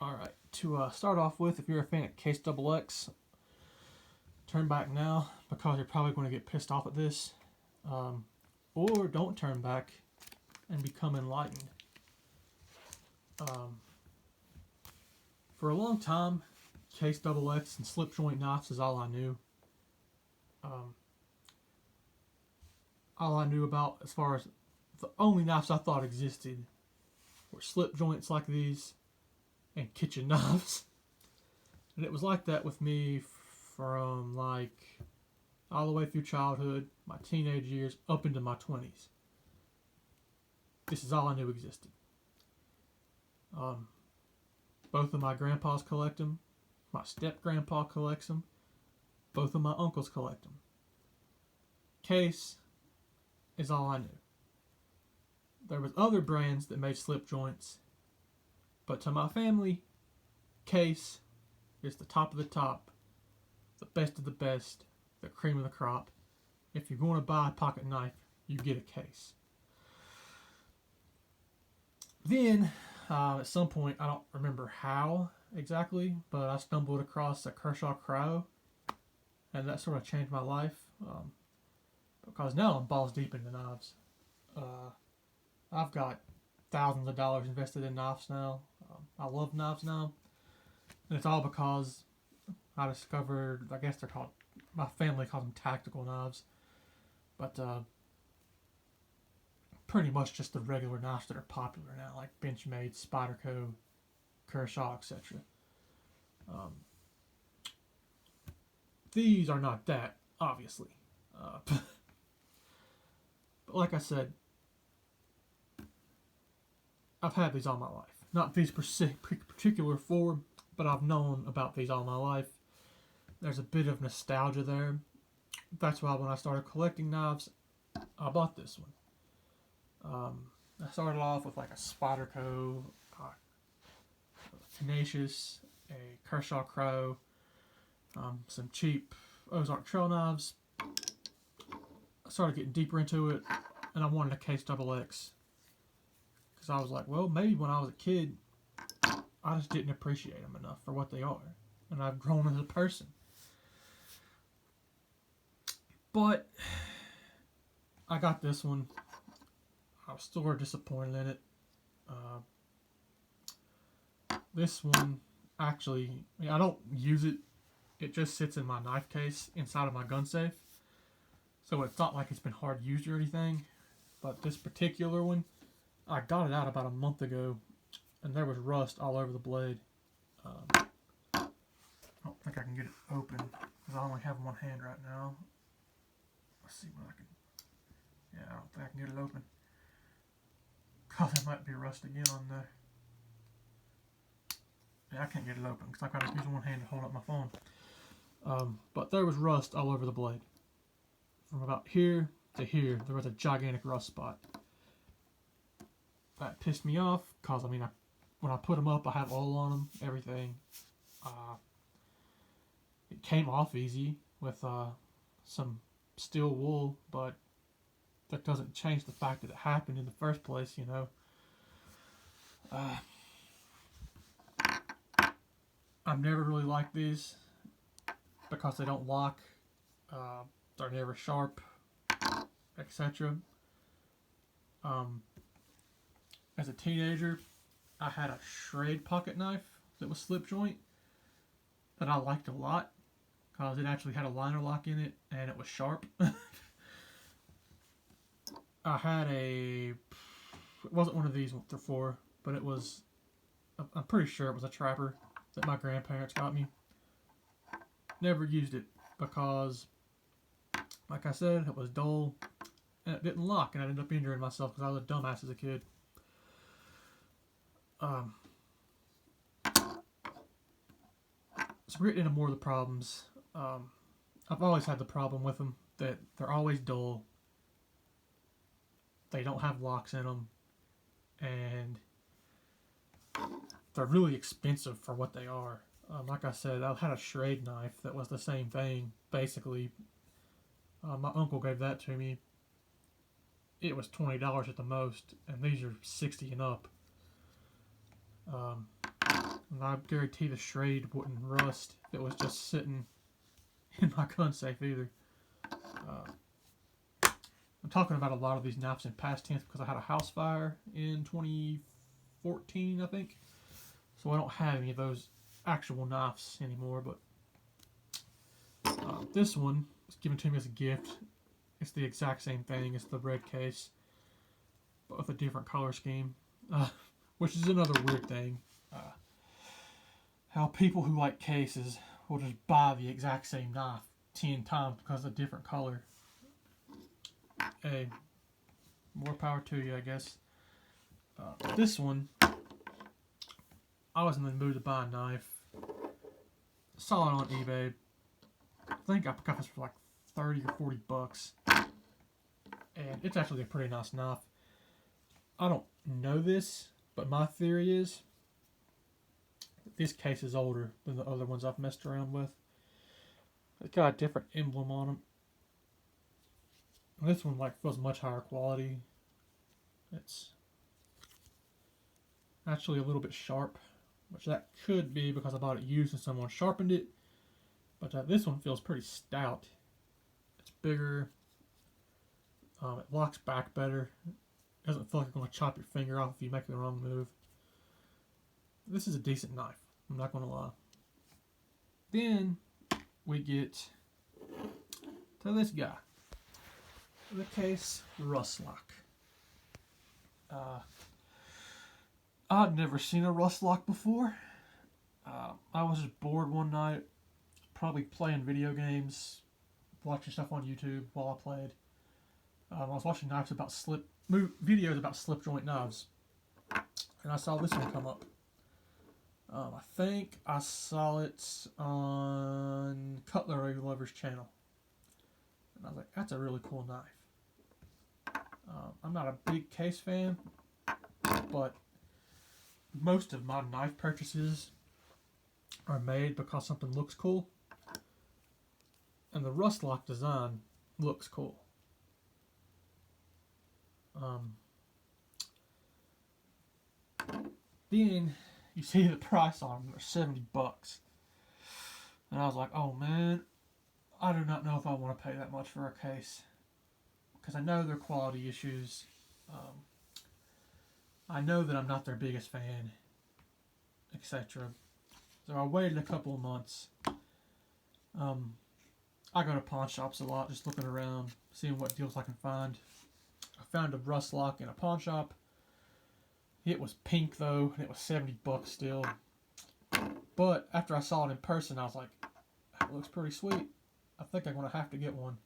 Alright, to start off with, if you're a fan of Case X, turn back now because you're probably going to get pissed off at this. Um, or don't turn back and become enlightened. Um, for a long time, Case X and slip joint knives is all I knew. Um, all I knew about as far as the only knives I thought existed were slip joints like these and kitchen knives. And it was like that with me from like all the way through childhood, my teenage years, up into my 20s. This is all I knew existed. Um, both of my grandpas collect them. My step grandpa collects them. Both of my uncles collect them. Case is all I knew. There was other brands that made slip joints, but to my family, Case is the top of the top, the best of the best, the cream of the crop. If you're going to buy a pocket knife, you get a Case. Then, at some point, I don't remember how exactly, but I stumbled across a Kershaw Crow, and that sort of changed my life. Because now I'm balls deep into knives. I've got thousands of dollars invested in knives now. I love knives now, and it's all because I discovered, I guess they're called, my family calls them tactical knives, but pretty much just the regular knives that are popular now, like Benchmade, Spyderco, Kershaw, etc. Um, these are not that, obviously. But like I said, I've had these all my life. Not these particular four, but I've known about these all my life. There's a bit of nostalgia there. That's why when I started collecting knives, I bought this one. I started off with like a Spyderco, Tenacious, a Kershaw Crow, some cheap Ozark trail knives. I started getting deeper into it, and I wanted a Case X. Because I was like, well, maybe when I was a kid, I just didn't appreciate them enough for what they are. And I've grown as a person. But I got this one. I was still disappointed in it. This one, actually, I don't use it. It just sits in my knife case inside of my gun safe. So it's not like it's been hard used or anything. But this particular one, I got it out about a month ago, and there was rust all over the blade. I don't think I can get it open, because I only have one hand right now. Let's see what I can... Yeah, I don't think I can get it open. Because there might be rust again on there. Yeah, I can't get it open, because I've got to use one hand to hold up my phone. But there was rust all over the blade. From about here to here, there was a gigantic rust spot. That pissed me off, because, when I put them up, I have oil on them, everything. It came off easy with some steel wool, but that doesn't change the fact that it happened in the first place, you know. I've never really liked these because they don't lock, they're never sharp, etc. As a teenager, I had a Schrade pocket knife that was slip joint that I liked a lot because it actually had a liner lock in it and it was sharp. I had it wasn't one of these before, but it was, I'm pretty sure it was a Trapper that my grandparents got me. Never used it because, like I said, it was dull and it didn't lock, and I ended up injuring myself because I was a dumbass as a kid. So we're getting into more of the problems. I've always had the problem with them that they're always dull. They don't have locks in them, and they're really expensive for what they are. Like I said, I had a Schrade knife that was the same thing, basically. My uncle gave that to me. It was $20 at the most, and these are $60 and up. And I guarantee the Schrade wouldn't rust if it was just sitting in my gun safe either. I'm talking about a lot of these knives in past tense because I had a house fire in 2014, I think. So I don't have any of those actual knives anymore. But this one was given to me as a gift. It's the exact same thing. It's the red case, but with a different color scheme, which is another weird thing. How people who like cases will just buy the exact same knife 10 times because of a different color. Hey, more power to you, I guess. This one, I was in the mood to buy a knife. Saw it on eBay. I think I got this for like 30 or 40 bucks. And it's actually a pretty nice knife. I don't know this, but my theory is this case is older than the other ones I've messed around with. It's got a different emblem on them. And this one feels much higher quality. It's actually a little bit sharp, which that could be because I bought it used and someone sharpened it. But this one feels pretty stout. It's bigger. It locks back better. It doesn't feel like you're going to chop your finger off if you make the wrong move. This is a decent knife. I'm not going to lie. Then we get to this guy. The Case Russlock. I'd never seen a Russlock before. I was just bored one night, probably playing video games, watching stuff on YouTube while I played. I was watching videos about slip joint knives, and I saw this one come up. I think I saw it on Cutlery Lover's channel, and I was like, "That's a really cool knife." I'm not a big Case fan, but most of my knife purchases are made because something looks cool, and the Russlock design looks cool. Then you see the price on them, they're 70 bucks. And I was like, oh man, I do not know if I want to pay that much for a case. Because I know their quality issues. I know that I'm not their biggest fan, etc. So I waited a couple of months. I go to pawn shops a lot, just looking around, seeing what deals I can find. I found a Russlock in a pawn shop. It was pink though, and it was 70 bucks still. But after I saw it in person, I was like, that looks pretty sweet. I think I'm going to have to get one.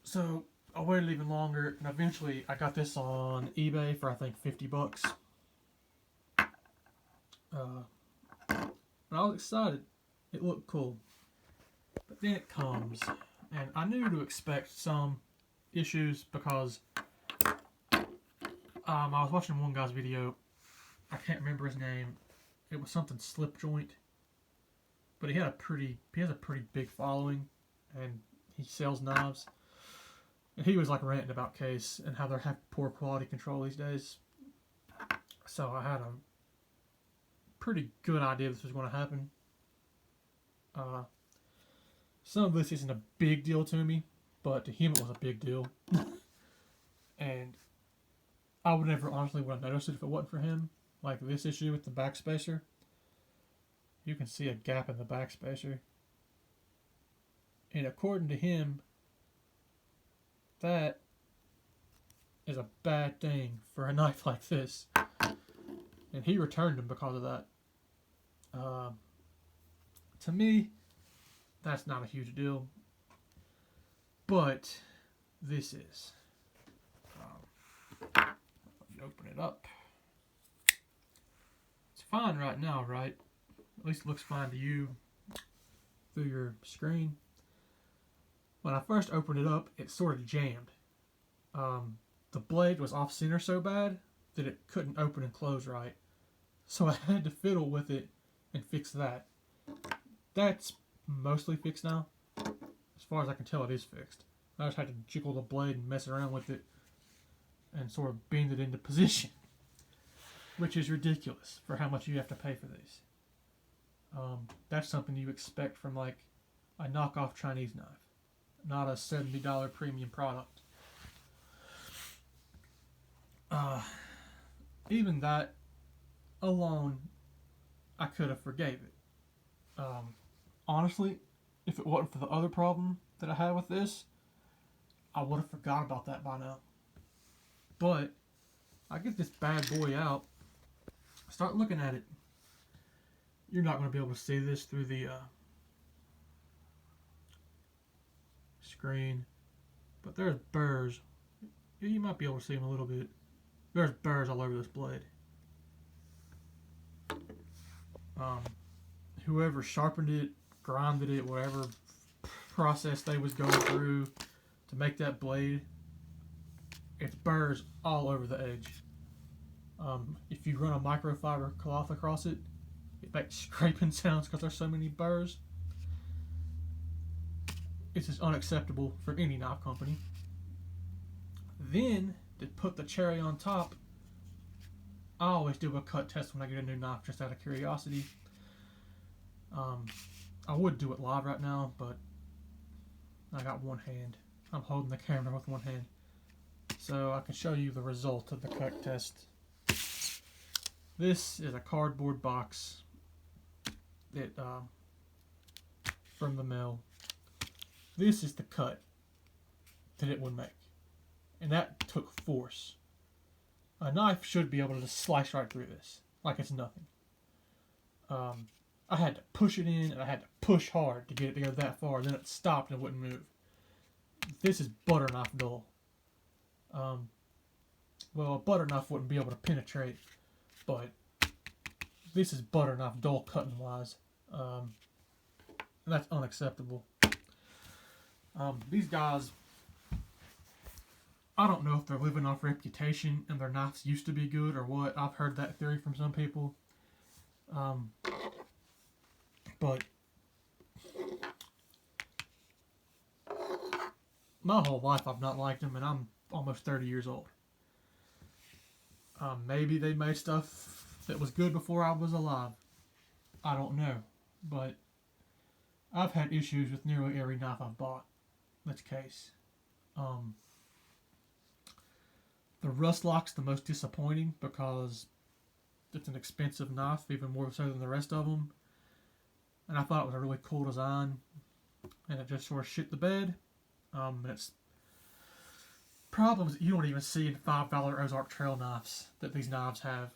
So I waited even longer, and eventually I got this on eBay for I think 50 bucks. And I was excited. It looked cool. But then it comes, and I knew to expect some issues because I was watching one guy's video. I can't remember his name. It was something slip joint, but he has a pretty big following, and he sells knives. And he was like ranting about Case and how they have poor quality control these days. So I had a pretty good idea this was going to happen. Some of this isn't a big deal to me, but to him it was a big deal. And I would never honestly would have noticed it if it wasn't for him. Like this issue with the backspacer. You can see a gap in the backspacer. And according to him, that is a bad thing for a knife like this. And he returned them because of that. To me, that's not a huge deal. But this is. You open it up. It's fine right now, right? At least it looks fine to you through your screen. When I first opened it up, it sort of jammed. The blade was off center so bad that it couldn't open and close right. So I had to fiddle with it and fix that. That's mostly fixed now. As far as I can tell, it is fixed. I just had to jiggle the blade and mess around with it and sort of bend it into position. which is ridiculous for how much you have to pay for these. That's something you expect from like a knockoff Chinese knife, not a $70 premium product. Even that alone, I could have forgave it. Honestly, if it wasn't for the other problem that I had with this, I would have forgot about that by now. But I get this bad boy out, start looking at it. You're not going to be able to see this through the screen, but there's burrs. You might be able to see them a little bit. There's burrs all over this blade. Whoever sharpened it, grinded it, whatever process they was going through to make that blade, it's burrs all over the edge. If you run a microfiber cloth across it, it makes scraping sounds because there's so many burrs. It's just unacceptable for any knife company. Then, to put the cherry on top, I always do a cut test when I get a new knife just out of curiosity. I would do it live right now, but I got one hand. I'm holding the camera with one hand. So I can show you the result of the cut test. This is a cardboard box that from the mill. This is the cut that it would make. And that took force. A knife should be able to just slice right through this, like it's nothing. I had to push it in, and I had to push hard to get it to go that far, and then it stopped and it wouldn't move. This is butter knife dull. Well, a butter knife wouldn't be able to penetrate, but this is butter knife dull cutting wise. And that's unacceptable. These guys, I don't know if they're living off reputation and their knives used to be good or what. I've heard that theory from some people. But my whole life I've not liked them, and I'm almost 30 years old. Maybe they made stuff that was good before I was alive. I don't know. But I've had issues with nearly every knife I've bought. That's Case. The Russlock's the most disappointing because it's an expensive knife, even more so than the rest of them. And I thought it was a really cool design, and it just sort of shit the bed. And it's problems that you don't even see in $5 Ozark Trail knives that these knives have.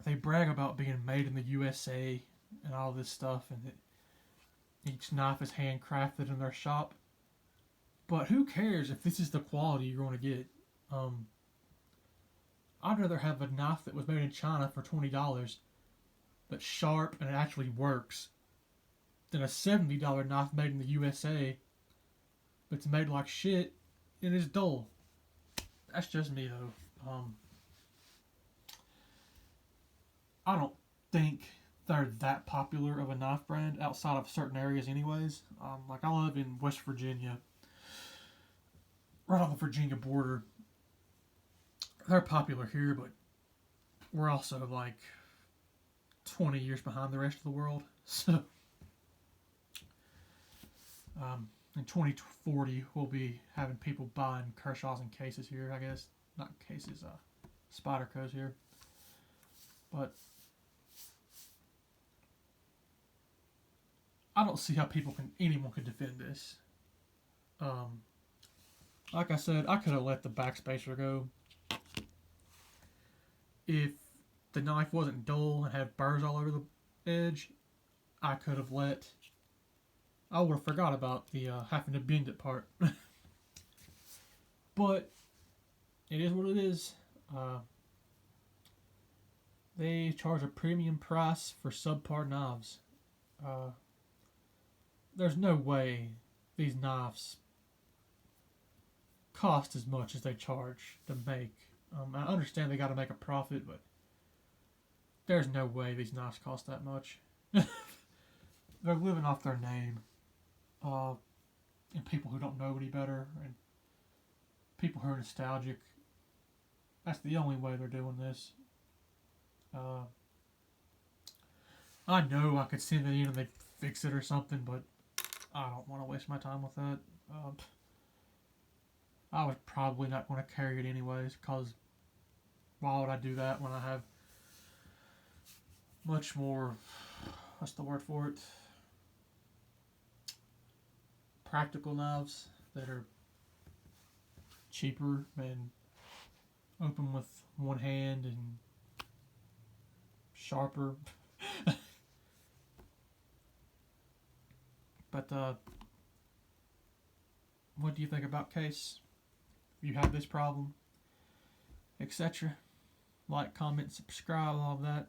They brag about being made in the USA and all this stuff, and that each knife is handcrafted in their shop. But who cares if this is the quality you're going to get? I'd rather have a knife that was made in China for $20 that's sharp and it actually works than a $70 knife made in the USA that's made like shit and is dull. That's just me though. I don't think they're that popular of a knife brand outside of certain areas anyways. Like I live in West Virginia, right on the Virginia border. They're popular here, but we're also like 20 years behind the rest of the world. So in 2040 we'll be having people buying Kershaws and Cases here, I guess. Not Cases, Spydercos here. But I don't see how anyone could defend this. Like I said, I could have let the backspacer go. If the knife wasn't dull and had burrs all over the edge, I would have forgot about the having to bend it part. But it is what it is. They charge a premium price for subpar knives. There's no way these knives cost as much as they charge to make. I understand they got to make a profit, but there's no way these knives cost that much. They're living off their name, and people who don't know any better, and people who are nostalgic. That's the only way they're doing this. I know I could send it in and they'd fix it or something, but I don't want to waste my time with that. I was probably not going to carry it anyways, because why would I do that when I have much more, what's the word for it? Practical knives that are cheaper and open with one hand and sharper. But what do you think about Case? If you have this problem, etc. Like, comment, subscribe, all of that.